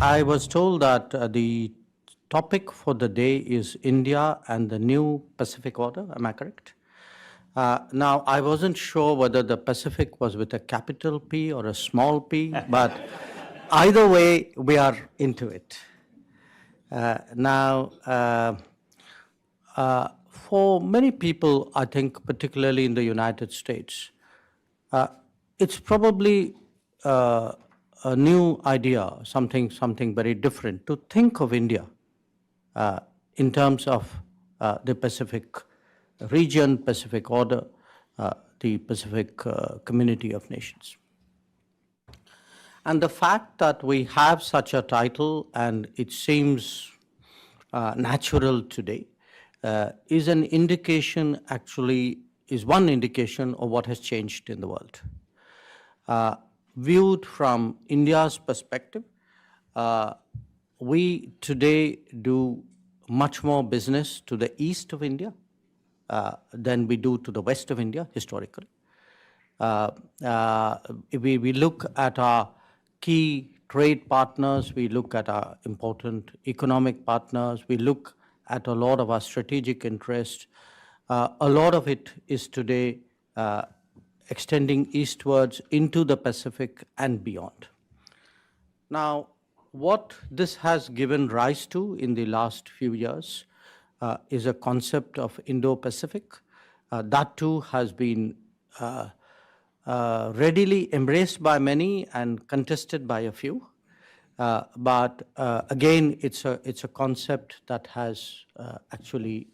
I was told that the topic for the day is India and the new Pacific Order. Am I correct? Now, I wasn't sure whether the Pacific was with a capital P or a small p, but either way, we are into it. For many people, I think, particularly in the United States, it's probably a new idea, something very different to think of India in terms of the Pacific region, Pacific Order, the Pacific Community of Nations. And the fact that we have such a title and it seems natural today is an indication, actually, is one indication of what has changed in the world. Viewed from India's perspective, we today do much more business to the east of India than we do to the west of India historically. If we look at our key trade partners, we look at our important economic partners, we look at a lot of our strategic interests. A lot of it is today extending eastwards into the Pacific and beyond. Now, what this has given rise to in the last few years is a concept of Indo-Pacific. That too has been readily embraced by many and contested by a few. But again, it's a concept that has actually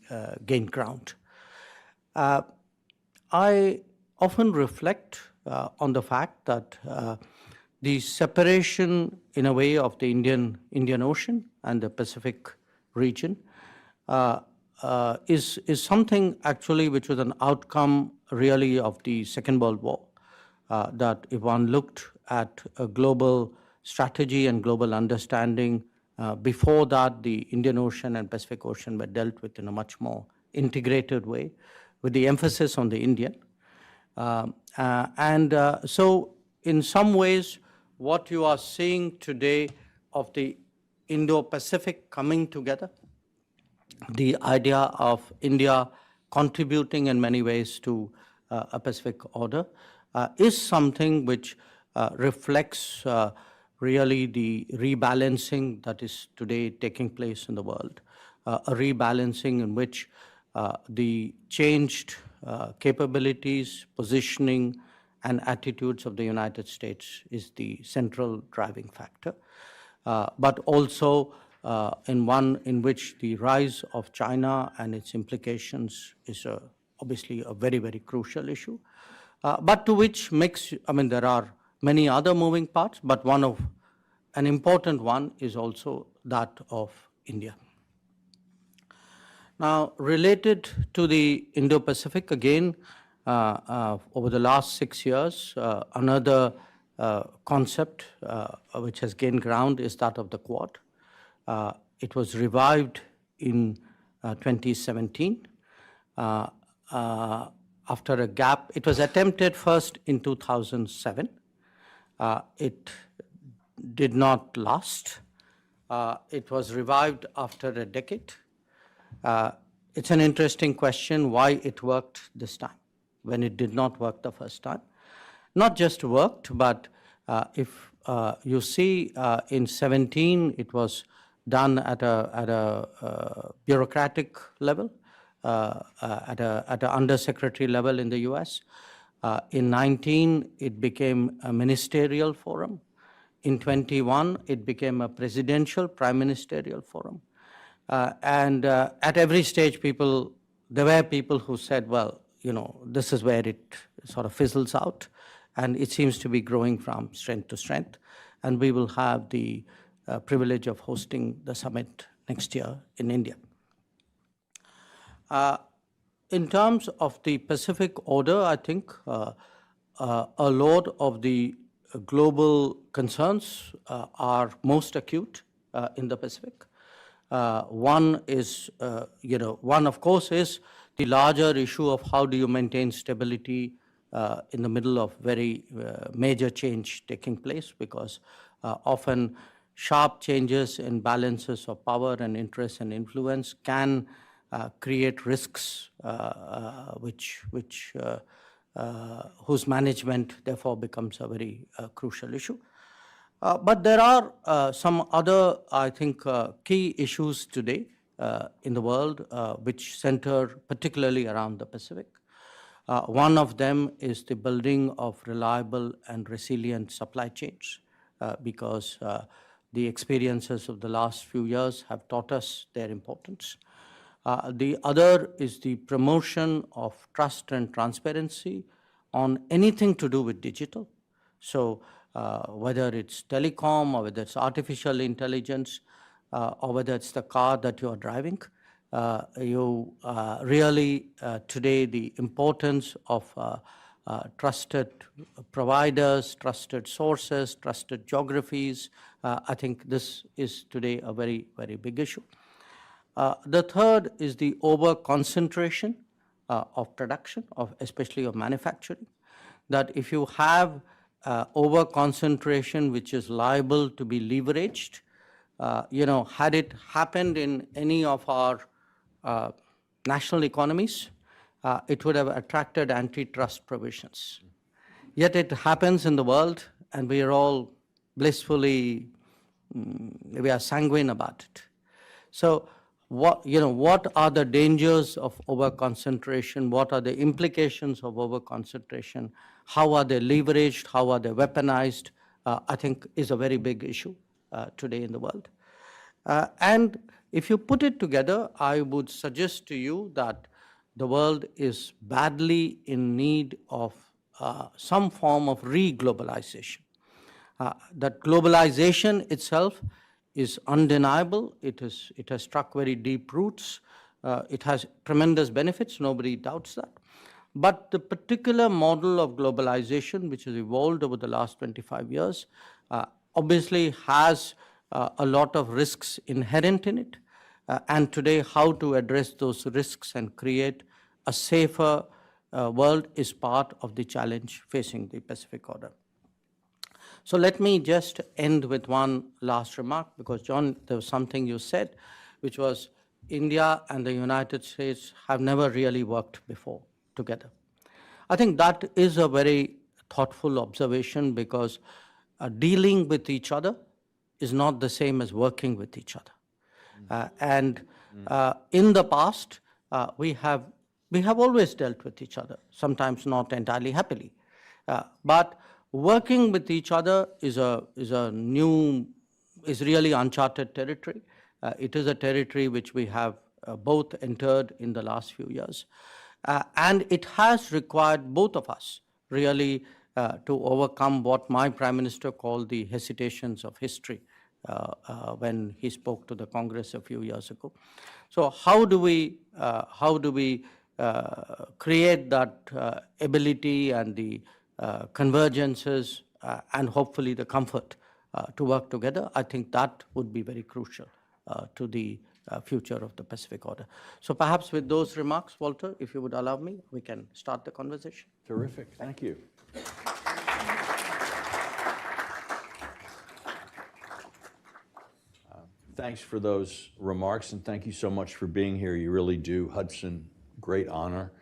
gained ground. I often reflect on the fact that the separation, in a way, of the Indian Ocean and the Pacific region is something actually which was an outcome really of the Second World War. That if one looked at a global strategy and global understanding, before that the Indian Ocean and Pacific Ocean were dealt with in a much more integrated way, with the emphasis on the Indian. So in some ways, what you are seeing today of the Indo-Pacific coming together, the idea of India contributing in many ways to a Pacific order, is something which reflects really the rebalancing that is today taking place in the world, a rebalancing in which the changed capabilities, positioning, and attitudes of the United States is the central driving factor, but also in one in which the rise of China and its implications is obviously a very, very crucial issue, but to which there are many other moving parts, but an important one is also that of India. Now, related to the Indo-Pacific, again, over the last 6 years, another concept which has gained ground is that of the Quad. It was revived in 2017 after a gap. It was attempted first in 2007. It did not last. It was revived after a decade. It's an interesting question why it worked this time when it did not work the first time. Not just worked, but if you see in 17, it was done at a bureaucratic level, at an undersecretary level in the US. In 19, it became a ministerial forum. In 21, it became a presidential prime ministerial forum. And at every stage, there were people who said, well, this is where it sort of fizzles out, and it seems to be growing from strength to strength. And we will have the privilege of hosting the summit next year in India. In terms of the Pacific order, I think a lot of the global concerns are most acute in the Pacific. One is, one of course is the larger issue of how do you maintain stability in the middle of very major change taking place, because often sharp changes in balances of power and interest and influence can create risks whose management therefore becomes a very crucial issue. But there are some other, I think, key issues today in the world which center particularly around the Pacific. One of them is the building of reliable and resilient supply chains because the experiences of the last few years have taught us their importance. The other is the promotion of trust and transparency on anything to do with digital. So whether it's telecom or whether it's artificial intelligence or whether it's the car that you are driving, really today the importance of trusted providers, trusted sources, trusted geographies, I think this is today a very, very big issue. The third is the over-concentration of production, especially of manufacturing, that if you have over-concentration which is liable to be leveraged, had it happened in any of our national economies, it would have attracted antitrust provisions. Yet it happens in the world, and we are all blissfully, we are sanguine about it. So what are the dangers of over-concentration? What are the implications of over-concentration? How are they leveraged? How are they weaponized? I think is a very big issue today in the world. And if you put it together, I would suggest to you that the world is badly in need of some form of re-globalization. That globalization itself is undeniable. It has struck very deep roots. It has tremendous benefits, nobody doubts that. But the particular model of globalization, which has evolved over the last 25 years, obviously has a lot of risks inherent in it. And today, how to address those risks and create a safer world is part of the challenge facing the Pacific Order. So let me just end with one last remark, because John, there was something you said, which was India and the United States have never really worked before together. I think that is a very thoughtful observation, because dealing with each other is not the same as working with each other. In the past, we have always dealt with each other, sometimes not entirely happily. But working with each other is really uncharted territory. It is a territory which we have both entered in the last few years. And it has required both of us really to overcome what my Prime Minister called the hesitations of history when he spoke to the Congress a few years ago. So how do we create that ability and the convergences and hopefully the comfort to work together? I think that would be very crucial to the future of the Pacific Order. So perhaps with those remarks, Walter, if you would allow me, we can start the conversation. Terrific. Thank you. Thanks for those remarks, and thank you so much for being here. You really do Hudson great honor.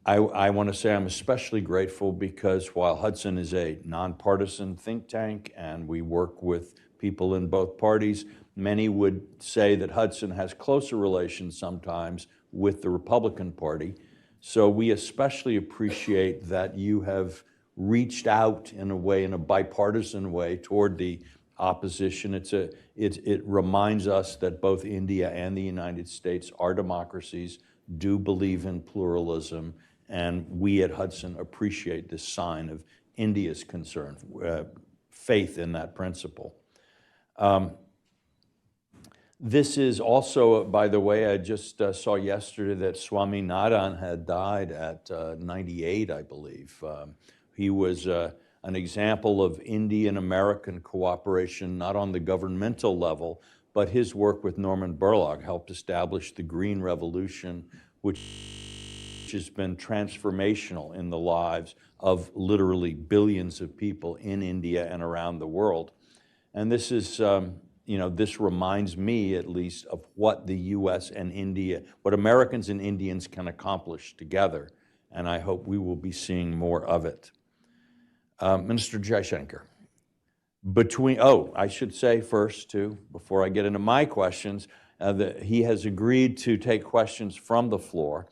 I want to say I'm especially grateful because while Hudson is a nonpartisan think tank and we work with people in both parties, many would say that Hudson has closer relations sometimes with the Republican Party. So we especially appreciate that you have reached out in a way, in a bipartisan way, toward the opposition. It reminds us that both India and the United States are democracies, do believe in pluralism, and we at Hudson appreciate this sign of India's concern, faith in that principle. This is also, by the way, I just saw yesterday that Swami Nadan had died at 98, I believe. He was an example of Indian-American cooperation, not on the governmental level, but his work with Norman Borlaug helped establish the Green Revolution, which has been transformational in the lives of literally billions of people in India and around the world. And this is, this reminds me at least of what the U.S. and India, what Americans and Indians can accomplish together. And I hope we will be seeing more of it. Minister Jaishankar, I should say first too, before I get into my questions, that he has agreed to take questions from the floor.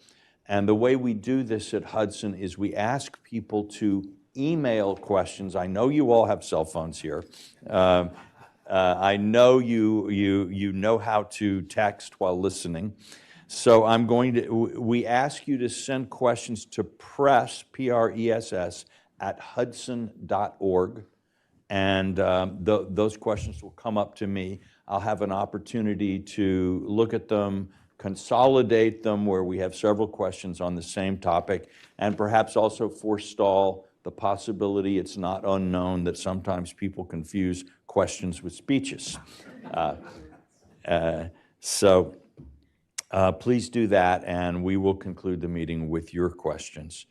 And the way we do this at Hudson is we ask people to email questions. I know you all have cell phones here. I know you know how to text while listening. So we ask you to send questions to press, P-R-E-S-S, at hudson.org. And those questions will come up to me. I'll have an opportunity to look at them, consolidate them where we have several questions on the same topic, and perhaps also forestall the possibility, it's not unknown, that sometimes people confuse questions with speeches. So please do that, and we will conclude the meeting with your questions.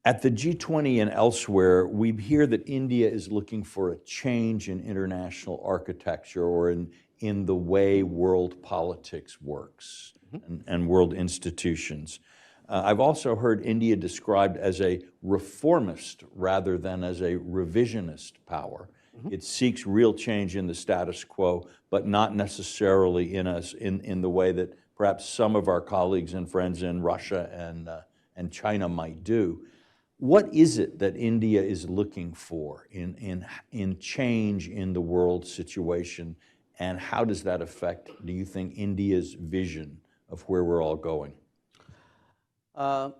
At the G20 and elsewhere, we hear that India is looking for a change in international architecture or in the way world politics works and world institutions. I've also heard India described as a reformist rather than as a revisionist power. It seeks real change in the status quo, but not necessarily in the way that perhaps some of our colleagues and friends in Russia and China might do. What is it that India is looking for in change in the world situation, and how does that affect, do you think, India's vision of where we're all going? Let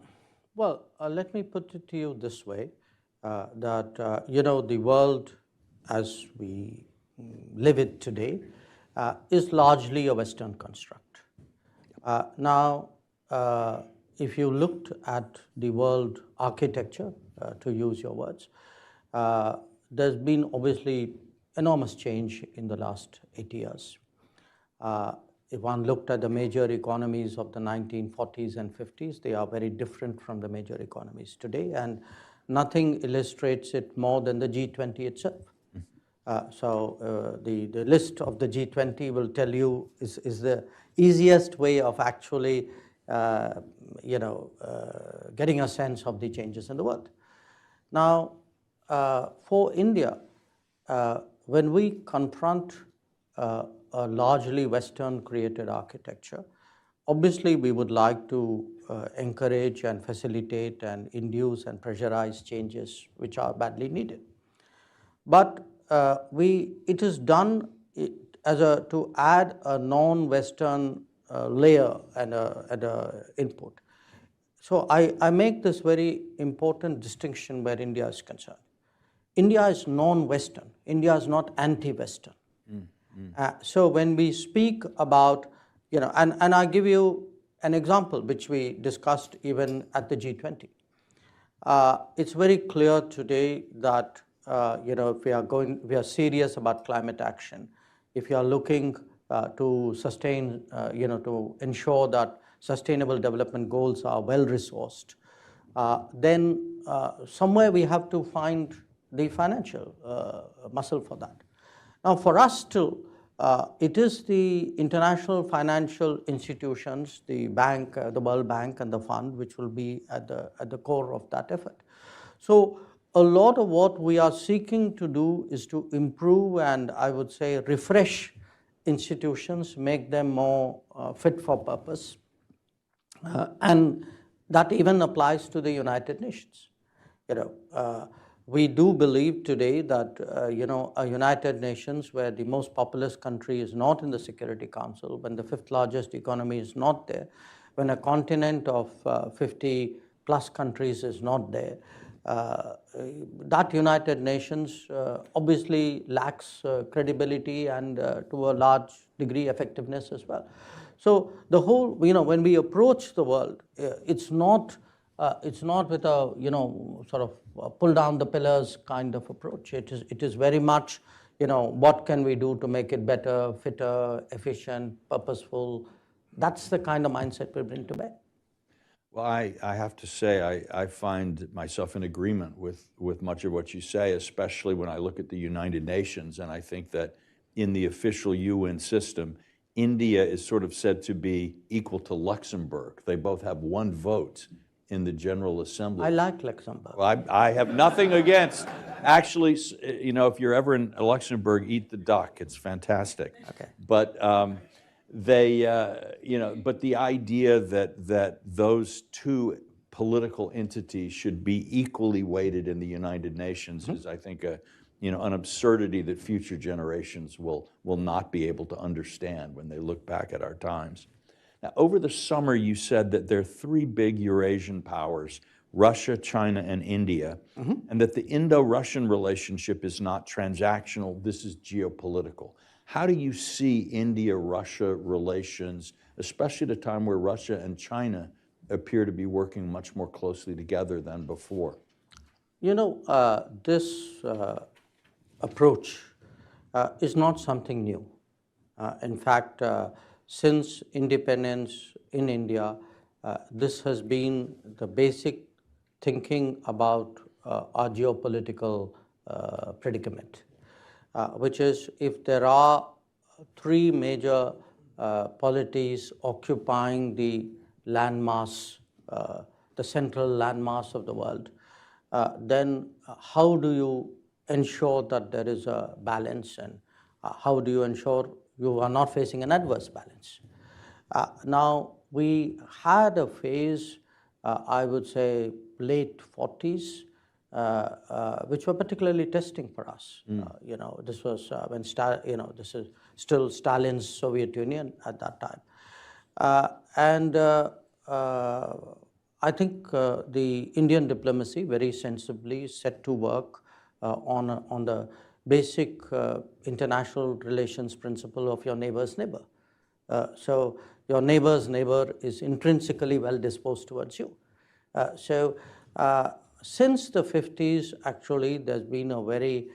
me put it to you this way, that, the world as we live it today is largely a Western construct. Now, if you looked at the world architecture, to use your words, there's been obviously enormous change in the last 80 years. If one looked at the major economies of the 1940s and 50s, they are very different from the major economies today, and nothing illustrates it more than the G20 itself. So the list of the G20 will tell you is the easiest way of actually getting a sense of the changes in the world. Now, for India, when we confront a largely Western created architecture, obviously we would like to encourage and facilitate and induce and pressurize changes which are badly needed. But it is done to add a non-Western layer and a input. So I make this very important distinction where India is concerned. India is non-Western. India is not anti-Western. So when we speak about, and I give you an example which we discussed even at the G20. It's very clear today that if we are serious about climate action, if you are looking to sustain, to ensure that sustainable development goals are well resourced, then somewhere we have to find the financial muscle for that. Now, for us too, it is the international financial institutions, the bank, the World Bank and the fund, which will be at the core of that effort. So a lot of what we are seeking to do is to improve and, I would say, refresh institutions, make them more fit for purpose. And that even applies to the United Nations. We do believe today that, a United Nations where the most populous country is not in the Security Council, when the fifth largest economy is not there, when a continent of 50 plus countries is not there, that United Nations obviously lacks credibility and to a large degree effectiveness as well. So the whole, when we approach the world, it's not with a, sort of pull down the pillars kind of approach. It is very much, what can we do to make it better, fitter, efficient, purposeful. That's the kind of mindset we bring to bear. Well, I have to say, I find myself in agreement with much of what you say, especially when I look at the United Nations, and I think that in the official UN system, India is sort of said to be equal to Luxembourg. They both have one vote in the General Assembly. I like Luxembourg. Well, I have nothing against, actually, you know, if you're ever in Luxembourg, eat the duck, it's fantastic. Okay. But you know, but the idea that those two political entities should be equally weighted in the United Nations is, I think, you know, an absurdity that future generations will not be able to understand when they look back at our times. Now, over the summer, you said that there are three big Eurasian powers, Russia, China, and India, and that the Indo-Russian relationship is not transactional, this is geopolitical. How do you see India-Russia relations, especially at a time where Russia and China appear to be working much more closely together than before? You know, this approach is not something new. In fact, since independence in India, this has been the basic thinking about our geopolitical predicament, which is if there are three major polities occupying the landmass, the central landmass of the world, then how do you ensure that there is a balance, and how do you ensure you are not facing an adverse balance? Now, we had a phase, I would say late 40s, which were particularly testing for us. You know, this was when this is still Stalin's Soviet Union at that time. I think the Indian diplomacy very sensibly set to work on the basic international relations principle of your neighbor's neighbor. So your neighbor's neighbor is intrinsically well disposed towards you. Since the 50s, actually, there's been a very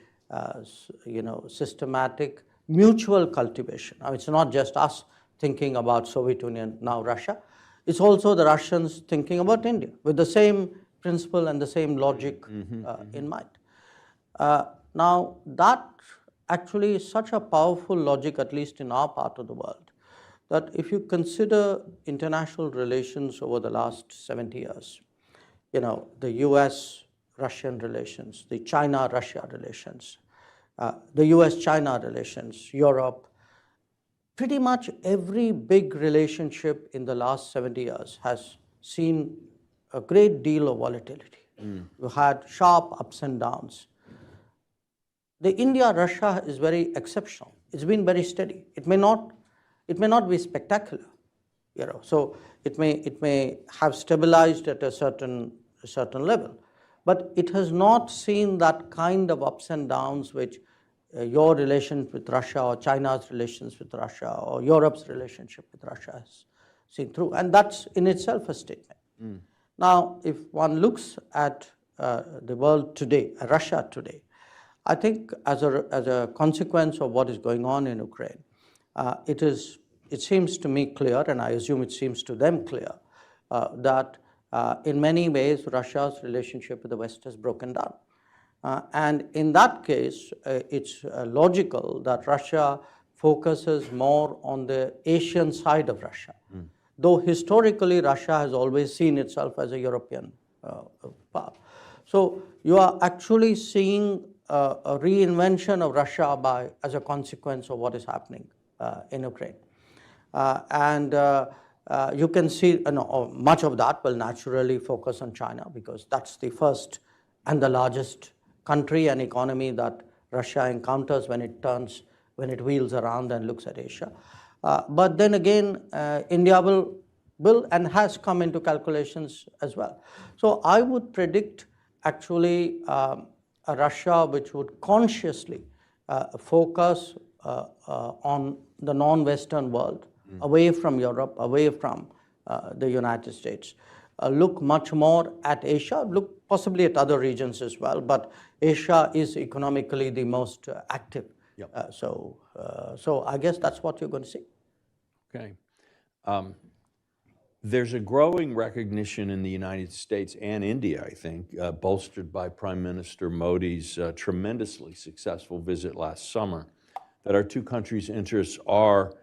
systematic mutual cultivation. Now, it's not just us thinking about Soviet Union, now Russia. It's also the Russians thinking about India with the same principle and the same logic in mind. Now, that actually is such a powerful logic, at least in our part of the world, that if you consider international relations over the last 70 years, you know, the US-Russian relations, the China-Russia relations, the US-China relations, Europe, pretty much every big relationship in the last 70 years has seen a great deal of volatility. You had sharp ups and downs. The India-Russia is very exceptional. It's been very steady. It may not be spectacular, you know. So it may have stabilized at a certain level, but it has not seen that kind of ups and downs which your relations with Russia or China's relations with Russia or Europe's relationship with Russia has seen through, and that's in itself a statement. Now, if one looks at the world today, Russia today, I think as a consequence of what is going on in Ukraine, it seems to me clear, and I assume it seems to them clear, that in many ways Russia's relationship with the West has broken down. And in that case, it's logical that Russia focuses more on the Asian side of Russia, though historically Russia has always seen itself as a European power. So you are actually seeing a reinvention of Russia as a consequence of what is happening in Ukraine. You can see much of that will naturally focus on China, because that's the first and the largest country and economy that Russia encounters when it wheels around and looks at Asia. But then again, India will and has come into calculations as well. So I would predict actually a Russia which would consciously focus on the non-Western world, away from Europe, away from the United States, look much more at Asia, look possibly at other regions as well, but Asia is economically the most active. Yep. So I guess that's what you're going to see. Okay. There's a growing recognition in the United States and India, I think, bolstered by Prime Minister Modi's tremendously successful visit last summer, that our two countries' interests are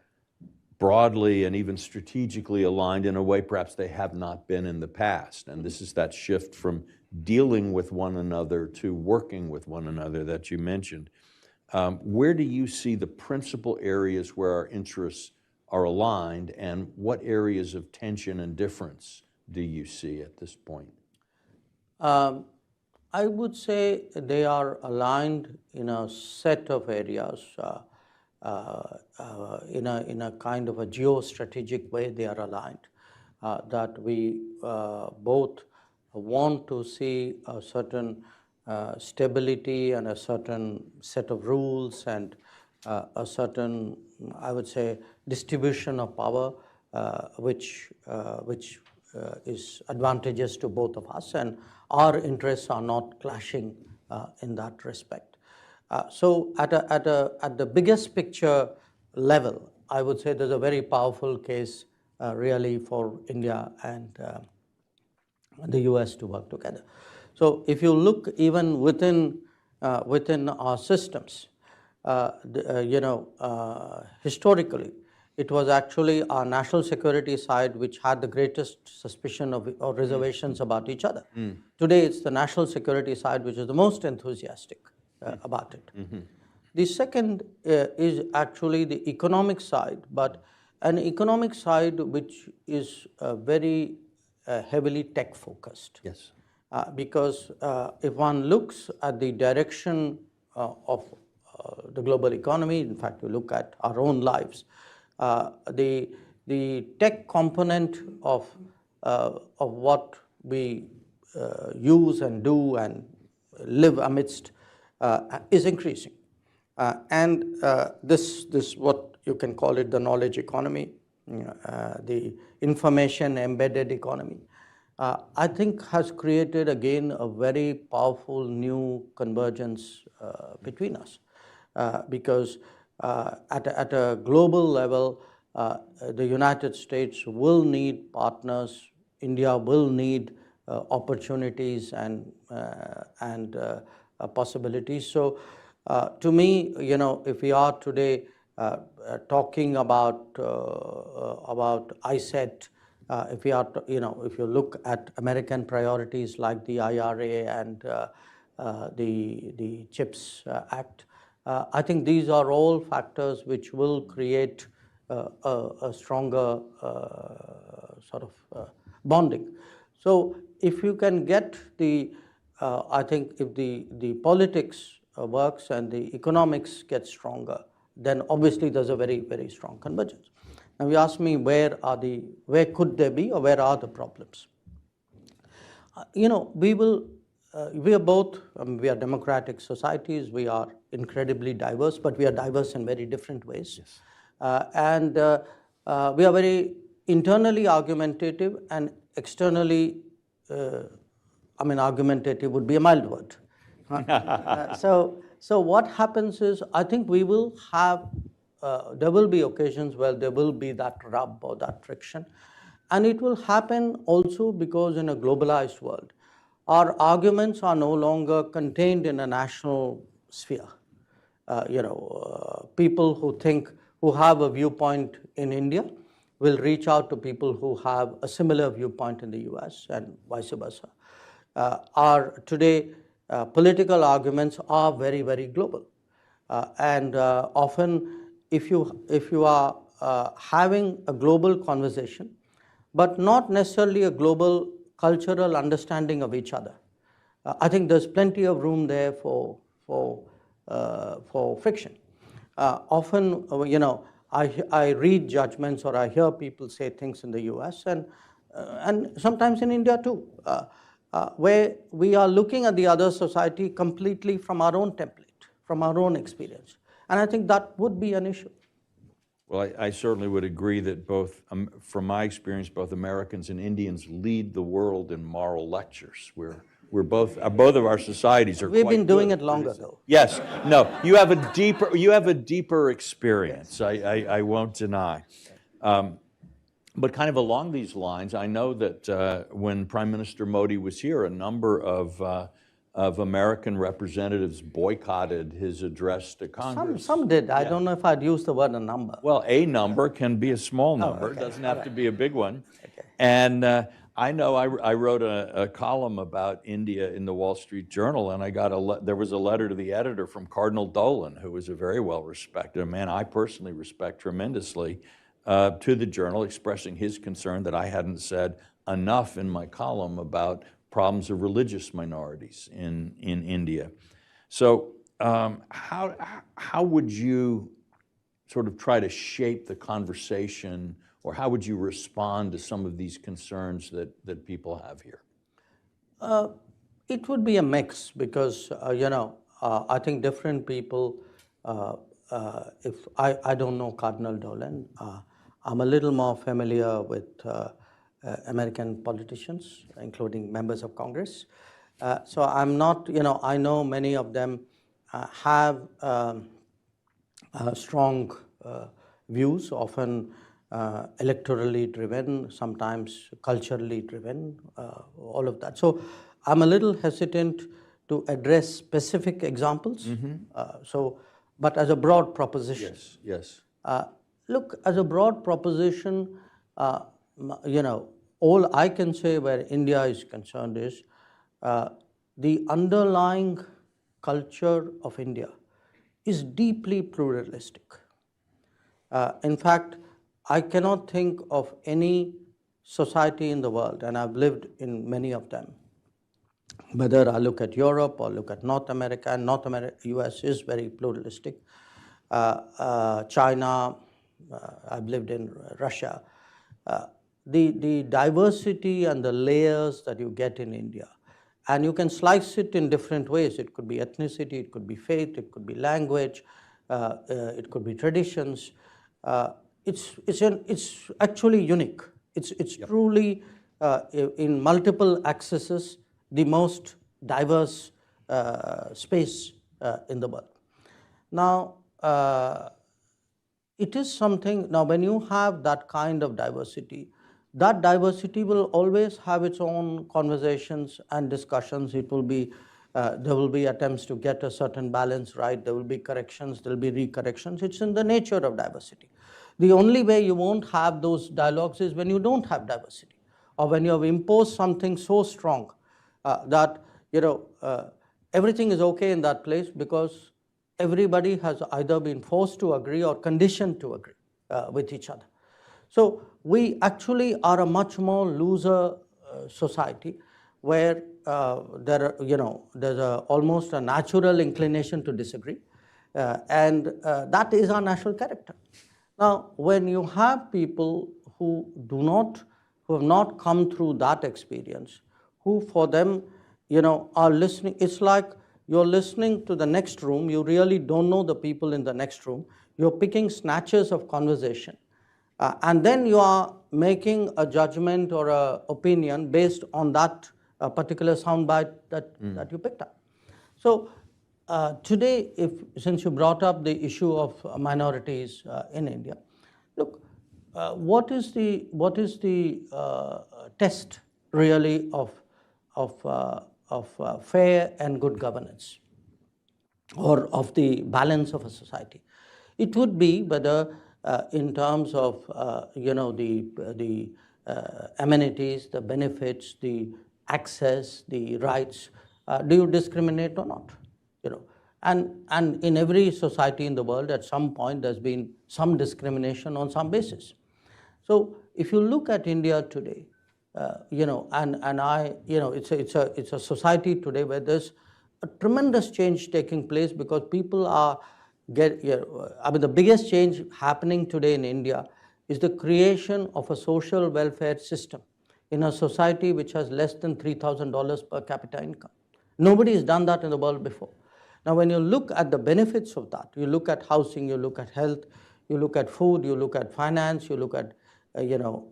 broadly and even strategically aligned in a way perhaps they have not been in the past. And this is that shift from dealing with one another to working with one another that you mentioned. Where do you see the principal areas where our interests are aligned, and what areas of tension and difference do you see at this point? I would say they are aligned in a set of areas. In a kind of a geostrategic way, they are aligned. That we both want to see a certain stability and a certain set of rules and a certain, I would say, distribution of power, which is advantageous to both of us, and our interests are not clashing in that respect. So at the biggest picture level, I would say there's a very powerful case really for India and the US to work together. So if you look even within our systems, historically, it was actually our national security side which had the greatest suspicion or reservations about each other. Today, it's the national security side which is the most enthusiastic about it. The second is actually the economic side, but an economic side which is very heavily tech focused. Yes. Because if one looks at the direction of the global economy, in fact, we look at our own lives, the tech component of what we use and do and live amidst is increasing. And this what you can call it the knowledge economy, the information embedded economy, I think has created again a very powerful new convergence between us. Because at a global level, the United States will need partners, India will need opportunities and possibilities. So to me, if we are today talking about ISET, if we are, if you look at American priorities like the IRA and the CHIPS Act, I think these are all factors which will create a stronger sort of bonding. So if you can get I think if the politics works and the economics get stronger, then obviously there's a very, very strong convergence. Now you ask me where could they be or where are the problems? We are both, we are democratic societies, we are incredibly diverse, but we are diverse in very different ways. Yes. And we are very internally argumentative and externally, argumentative would be a mild word. So what happens is, I think we will have, there will be occasions where there will be that rub or that friction. And it will happen also because in a globalized world, our arguments are no longer contained in a national sphere. People who have a viewpoint in India will reach out to people who have a similar viewpoint in the US and vice versa. Today, political arguments are very, very global. And often, if you are having a global conversation, but not necessarily a global cultural understanding of each other, I think there's plenty of room there for friction. Often, I read judgments or I hear people say things in the US and sometimes in India too, where we are looking at the other society completely from our own template, from our own experience. And I think that would be an issue. Well, I certainly would agree that both, from my experience, both Americans and Indians lead the world in moral lectures. We're both of our societies are. We've quite been doing good. it longer, though. Yes, no, you have a deeper experience. I won't deny. But kind of along these lines, I know that when Prime Minister Modi was here, a number of American representatives boycotted his address to Congress. Some did. I don't know if I'd use the word a number. Well, a number can be a small number. okay. It doesn't have to be a big one. Okay. And I know I wrote a column about India in the Wall Street Journal, and I got there was a letter to the editor from Cardinal Dolan, who was a very well-respected, a man I personally respect tremendously, to the Journal, expressing his concern that I hadn't said enough in my column about problems of religious minorities in India. So how would you sort of try to shape the conversation, or how would you respond to some of these concerns that people have here? It would be a mix because, I think different people, if I don't know Cardinal Dolan, I'm a little more familiar with American politicians, including members of Congress. So I'm not, I know many of them have strong views, often electorally driven, sometimes culturally driven, all of that. So I'm a little hesitant to address specific examples. But as a broad proposition. Yes. Look, as a broad proposition, all I can say where India is concerned is the underlying culture of India is deeply pluralistic. In fact, I cannot think of any society in the world, and I've lived in many of them, whether I look at Europe or look at North America, and North America, US is very pluralistic. China, I've lived in Russia. The diversity and the layers that you get in India, and you can slice it in different ways. It could be ethnicity, it could be faith, it could be language, it could be traditions. It's actually unique. It's truly in multiple accesses the most diverse space in the world. Now, it is something, now when you have that kind of diversity, that diversity will always have its own conversations and discussions. It will be, there will be attempts to get a certain balance right, there will be corrections, there will be recorrections. It's in the nature of diversity. The only way you won't have those dialogues is when you don't have diversity, or when you have imposed something so strong that, everything is okay in that place because everybody has either been forced to agree or conditioned to agree with each other. So we actually are a much more looser society where there's almost a natural inclination to disagree, and that is our national character. Now, when you have people who have not come through that experience, who for them, are listening, it's like you're listening to the next room, you really don't know the people in the next room, you're picking snatches of conversation, and then you are making a judgment or an opinion based on that particular soundbite that you picked up. So today, since you brought up the issue of minorities in India, look, what is the test really of fair and good governance, or of the balance of a society? It would be whether in terms of the amenities, the benefits, the access, the rights, do you discriminate or not? And in every society in the world, at some point, there's been some discrimination on some basis. So if you look at India today, it's a society today where there's a tremendous change taking place because people are the biggest change happening today in India is the creation of a social welfare system in a society which has less than $3,000 per capita income. Nobody has done that in the world before. Now, when you look at the benefits of that, you look at housing, you look at health, you look at food, you look at finance, you look at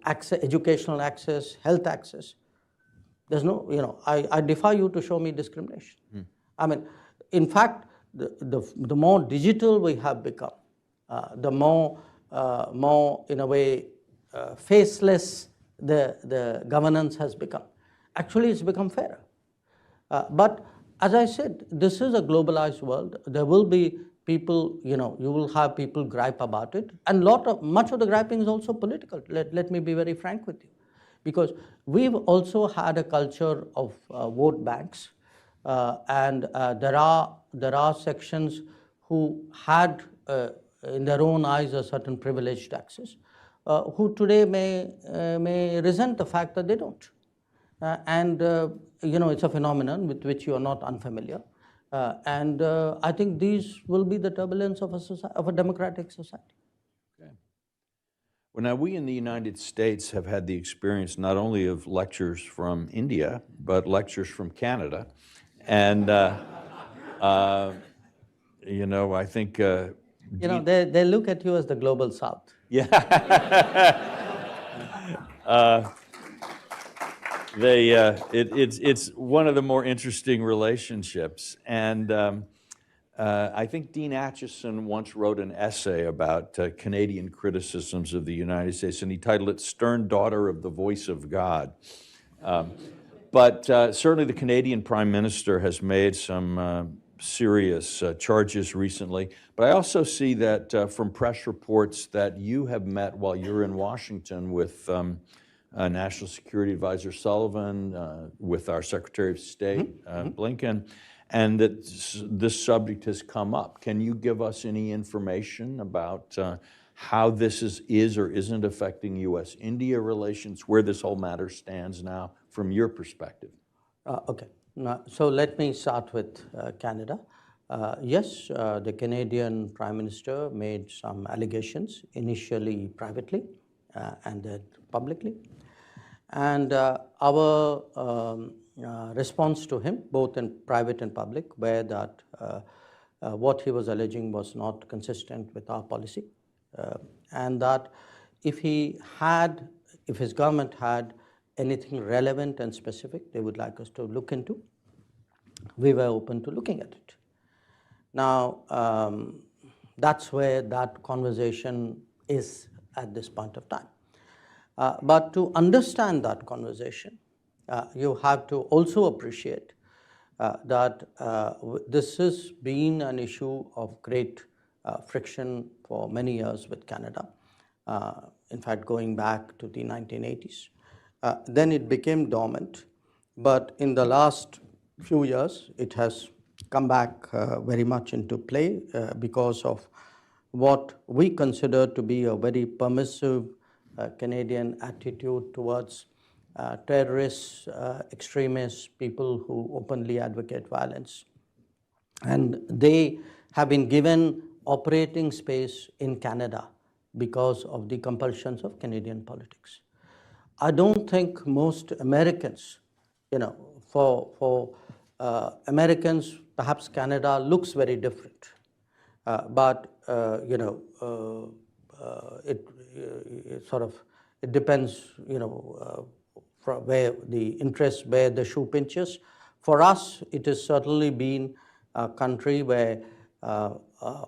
access, educational access, health access. There's no, I defy you to show me discrimination. I mean, in fact, the more digital we have become, the more in a way faceless the governance has become. Actually, it's become fairer. But as I said, this is a globalized world. There will be people, you will have people gripe about it. And much of the griping is also political. Let me be very frank with you. Because we've also had a culture of vote banks. And there are sections who had, in their own eyes, a certain privileged access, who today may resent the fact that they don't. It's a phenomenon with which you are not unfamiliar. I think these will be the turbulence of a democratic society. Okay. Well, now we in the United States have had the experience not only of lectures from India, but lectures from Canada. And, I think... they look at you as the global South. Yeah. It's one of the more interesting relationships. And I think Dean Acheson once wrote an essay about Canadian criticisms of the United States, and he titled it "Stern Daughter of the Voice of God." But certainly the Canadian Prime Minister has made some serious charges recently. But I also see that from press reports that you have met while you're in Washington with National Security Advisor Sullivan, with our Secretary of State, Blinken, and that this subject has come up. Can you give us any information about how this is or isn't affecting U.S.-India relations, where this whole matter stands now from your perspective? Okay. So let me start with Canada. Yes, the Canadian Prime Minister made some allegations, initially privately and then publicly. And our response to him, both in private and public, were that what he was alleging was not consistent with our policy, and that if his government had anything relevant and specific they would like us to look into, we were open to looking at it. Now, that's where that conversation is at this point of time. But to understand that conversation, you have to also appreciate that this has been an issue of great friction for many years with Canada, in fact going back to the 1980s. Then it became dormant, but in the last few years it has come back very much into play because of what we consider to be a very permissive Canadian attitude towards terrorists, extremists, people who openly advocate violence. And they have been given operating space in Canada because of the compulsions of Canadian politics. I don't think most Americans, for Americans, perhaps Canada looks very different. But it depends, from where the interest, where the shoe pinches. For us, it has certainly been a country where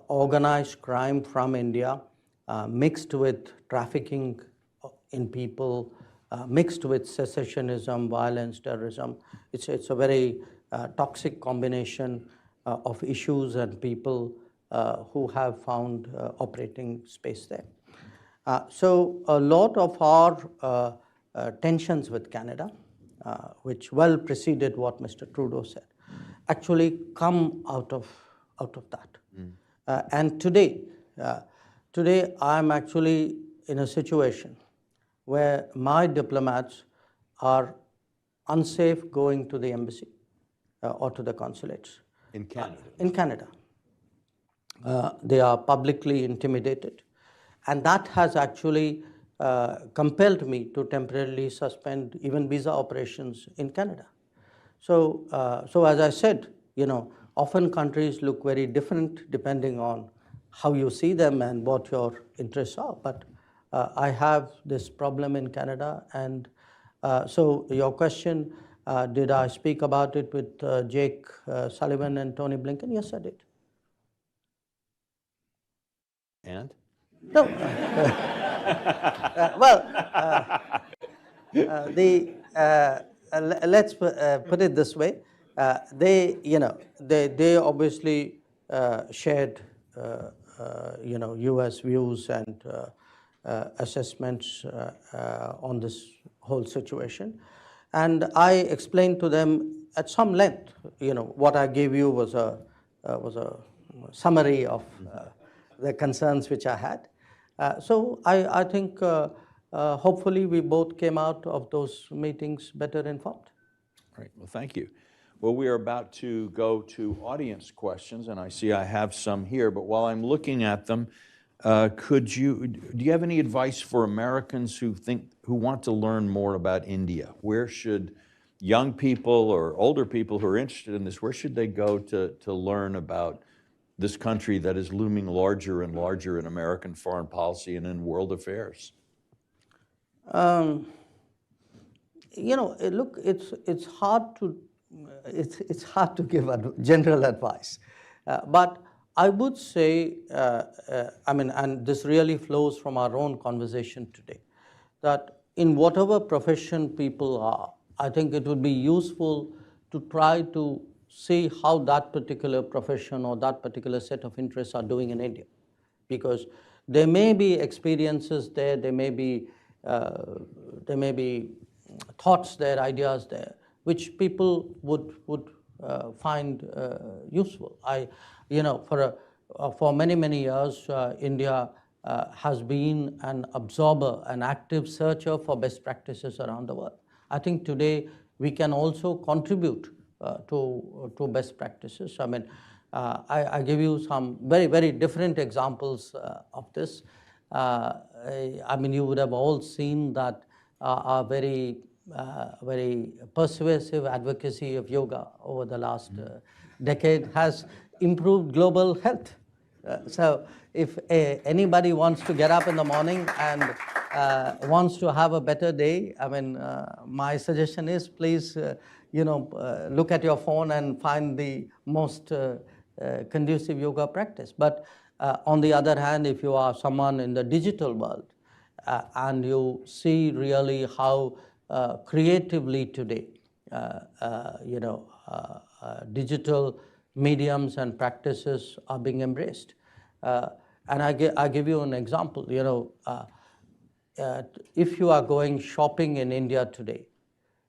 organized crime from India, mixed with trafficking in people, mixed with secessionism, violence, terrorism. It's a very toxic combination of issues and people who have found operating space there. So a lot of our tensions with Canada, which well preceded what Mr. Trudeau said, actually come out of that. And today I'm actually in a situation where my diplomats are unsafe going to the embassy or to the consulates. In Canada? In Canada. They are publicly intimidated. And that has actually compelled me to temporarily suspend even visa operations in Canada. So as I said, often countries look very different depending on how you see them and what your interests are. But I have this problem in Canada. And so your question, did I speak about it with Jake Sullivan and Tony Blinken? Yes, I did. And? No. Let's put it this way. They obviously shared, U.S. views and assessments on this whole situation. And I explained to them at some length, what I gave you was a summary of the concerns which I had. So I think hopefully we both came out of those meetings better informed. Great, well, thank you. Well, we are about to go to audience questions, and I see I have some here, but while I'm looking at them, do you have any advice for Americans who want to learn more about India? Where should young people or older people who are interested in this, where should they go to learn about this country that is looming larger and larger in American foreign policy and in world affairs? Look, it's hard to give general advice, but I would say, and this really flows from our own conversation today, that in whatever profession people are, I think it would be useful to try to see how that particular profession or that particular set of interests are doing in India, because there may be experiences there, there may be thoughts there, ideas there, which people would find useful. For many years, India has been an absorber, an active searcher for best practices around the world. I think today we can also contribute to best practices. I give you some very different examples of this. You would have all seen that our very persuasive advocacy of yoga over the last decade has improved global health. So if anybody wants to get up in the morning and wants to have a better day, my suggestion is please, look at your phone and find the most conducive yoga practice. But on the other hand, if you are someone in the digital world and you see really how creatively today, digital mediums and practices are being embraced. And I give you an example. If you are going shopping in India today,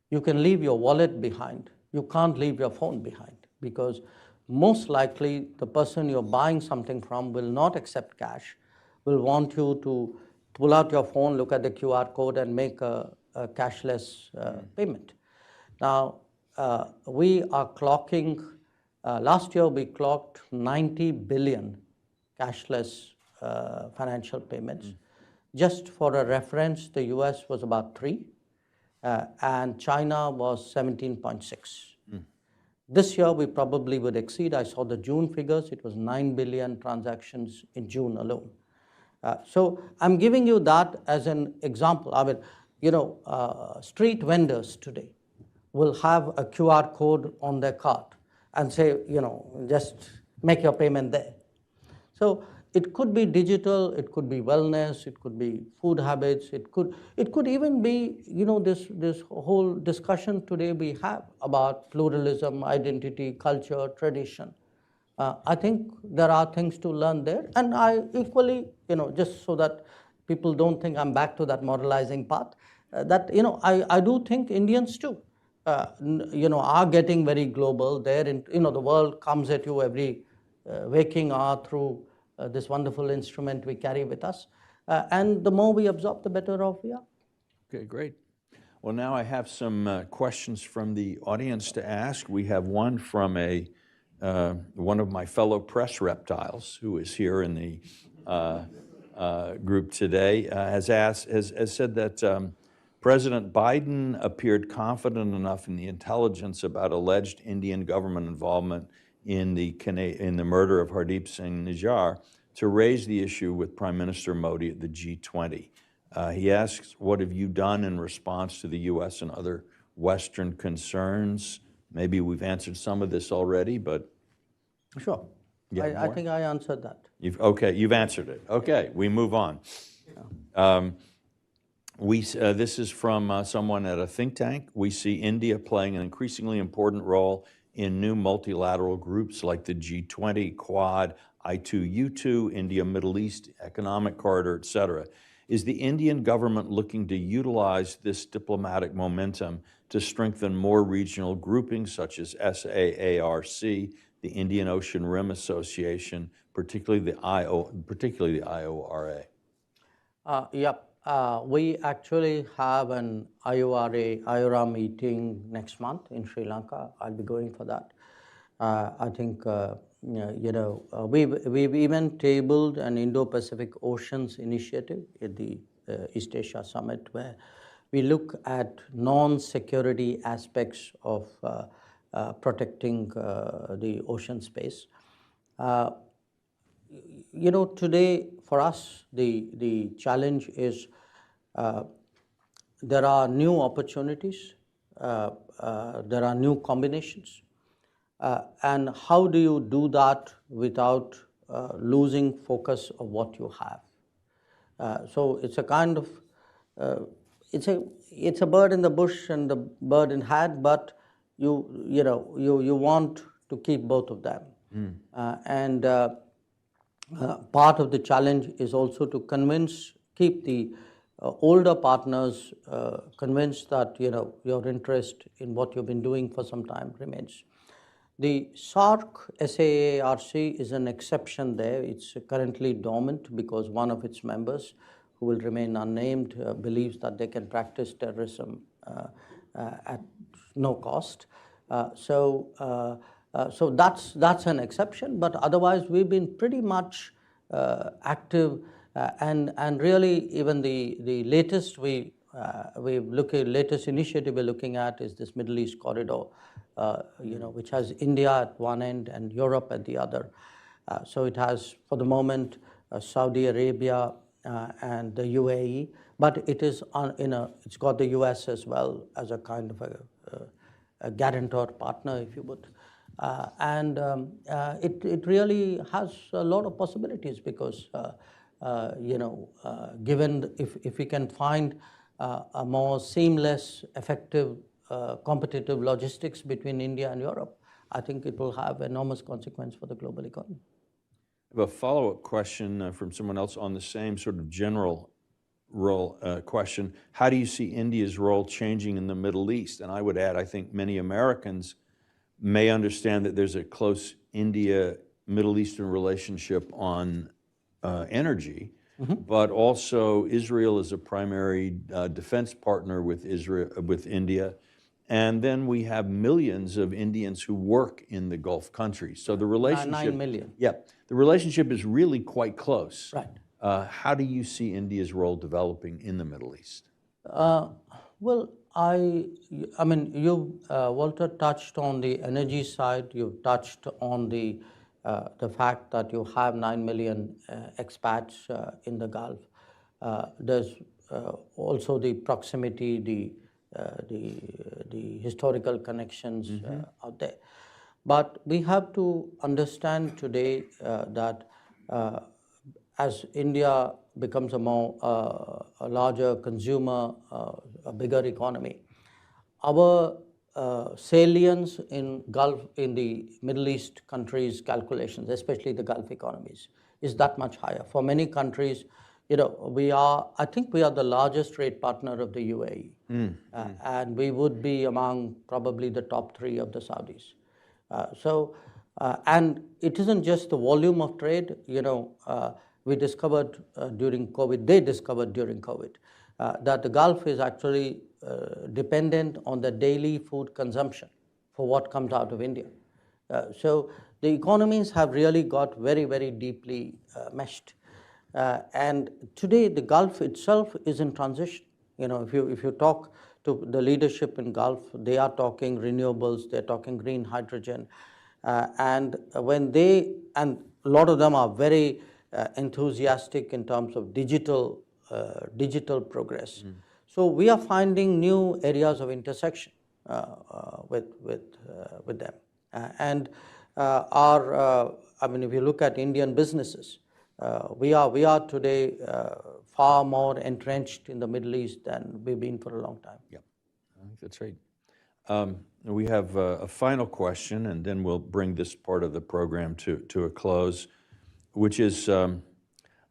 you can leave your wallet behind. You can't leave your phone behind, because most likely the person you're buying something from will not accept cash, will want you to pull out your phone, look at the QR code and make a cashless payment. Now, we are clocking, last year we clocked 90 billion cashless financial payments. Just for a reference, the US was about 3, and China was 17.6. This year we probably would exceed. I saw the June figures, it was 9 billion transactions in June alone. So I'm giving you that as an example. Street vendors today will have a QR code on their cart and say, just make your payment there. So it could be digital, it could be wellness, it could be food habits, it could even be, this whole discussion today we have about pluralism, identity, culture, tradition. I think there are things to learn there, and I equally, just so that people don't think I'm back to that moralizing path, I do think Indians too, are getting very global. There, the world comes at you every waking hour through this wonderful instrument we carry with us, and the more we absorb, the better off we are. Okay, great. Well, now I have some questions from the audience to ask. We have one from one of my fellow press reptiles who is here in the group today, has said that President Biden appeared confident enough in the intelligence about alleged Indian government involvement in the murder of Hardeep Singh Nijjar to raise the issue with Prime Minister Modi at the G20. He asks, what have you done in response to the U.S. and other Western concerns? Maybe we've answered some of this already, but... Sure. I think I answered that. You've answered it. Okay, we move on. This is from someone at a think tank. We see India playing an increasingly important role in new multilateral groups like the G20, Quad, I2U2, India Middle East Economic Corridor, et cetera. Is the Indian government looking to utilize this diplomatic momentum to strengthen more regional groupings such as SAARC, the Indian Ocean Rim Association, particularly the IORA? Yep. We actually have an IORA meeting next month in Sri Lanka. I'll be going for that. I think we've even tabled an Indo-Pacific Oceans initiative at the East Asia Summit, where we look at non-security aspects of protecting the ocean space. Today for us, the challenge is there are new opportunities, there are new combinations, and how do you do that without losing focus of what you have? So it's a kind of, it's a bird in the bush and the bird in hand, but you want to keep both of them. Part of the challenge is also to keep the older partners convinced that your interest in what you've been doing for some time remains. The SAARC is an exception there. It's currently dormant because one of its members, who will remain unnamed, believes that they can practice terrorism at no cost. So that's an exception, but otherwise we've been pretty much active, and really even the latest latest initiative we're looking at is this Middle East corridor, which has India at one end and Europe at the other. So it has, for the moment, Saudi Arabia and the UAE, but it is it's got the US as well as a kind of a guarantor partner, if you would. It really has a lot of possibilities because, given if we can find a more seamless, effective, competitive logistics between India and Europe, I think it will have enormous consequence for the global economy. I have a follow-up question from someone else on the same sort of general role question. How do you see India's role changing in the Middle East? And I would add, I think many Americans may understand that there's a close India-Middle Eastern relationship on energy, but also Israel is a primary defense partner with India. And then we have millions of Indians who work in the Gulf countries. So the relationship— 9 million. Yeah, the relationship is really quite close. Right. How do you see India's role developing in the Middle East? Well, I mean, you, Walter, touched on the energy side. You've touched on the fact that you have 9 million expats in the Gulf. There's also the proximity, the historical connections out there. But we have to understand today that as India becomes a larger consumer, a bigger economy, our salience in the Middle East countries' calculations, especially the Gulf economies, is that much higher. For many countries, I think we are the largest trade partner of the UAE, and we would be among probably the top 3 of the Saudis. And it isn't just the volume of trade. We discovered during COVID, they discovered during COVID, that the Gulf is actually dependent on the daily food consumption for what comes out of India. So the economies have really got very, very deeply meshed. And today the Gulf itself is in transition. If you talk to the leadership in Gulf, they are talking renewables, they're talking green hydrogen, and a lot of them are very enthusiastic in terms of digital progress. So we are finding new areas of intersection with them. And if you look at Indian businesses, we are today far more entrenched in the Middle East than we've been for a long time. Yeah, I think that's right. We have a final question, and then we'll bring this part of the program to a close, which is,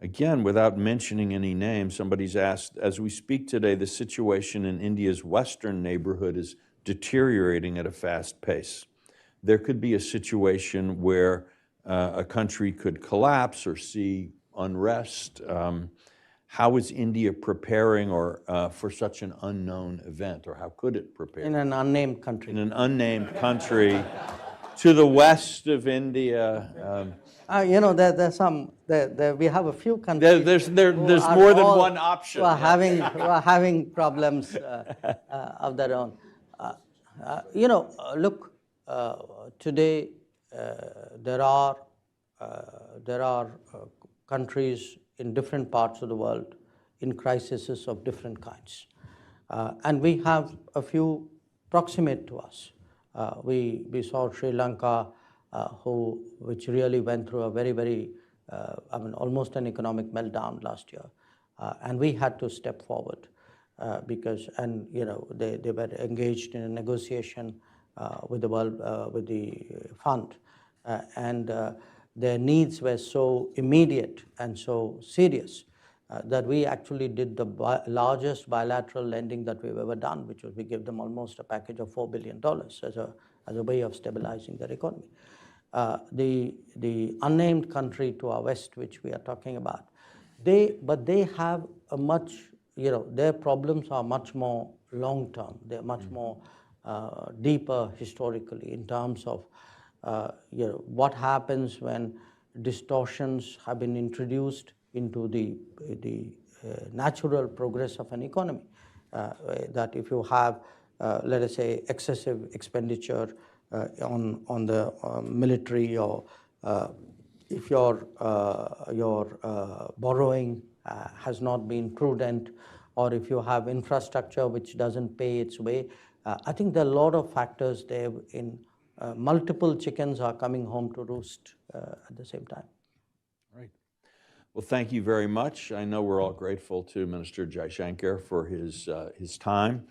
again, without mentioning any names, somebody's asked, as we speak today, the situation in India's western neighborhood is deteriorating at a fast pace. There could be a situation where a country could collapse or see unrest. How is India preparing for such an unknown event, or how could it prepare? In an unnamed country. In an unnamed country to the west of India. You know, we have a few countries. There's more than one option. Who are having problems of their own. You know, look, today there are countries in different parts of the world in crises of different kinds. And we have a few proximate to us. We saw Sri Lanka, which really went through a very, almost an economic meltdown last year. And we had to step forward because they were engaged in a negotiation with the world, with the fund. And their needs were so immediate and so serious that we actually did the largest bilateral lending that we've ever done, which was we gave them almost a package of $4 billion as a way of stabilizing their economy. The unnamed country to our west, which we are talking about, but they have a much, their problems are much more long-term. They're much more deeper historically in terms of what happens when distortions have been introduced into the natural progress of an economy. That if you have, let us say, excessive expenditure on the military, or if your borrowing has not been prudent, or if you have infrastructure which doesn't pay its way, I think there are a lot of factors there in multiple chickens are coming home to roost at the same time. Right. Well, thank you very much. I know we're all grateful to Minister Jaishankar for his time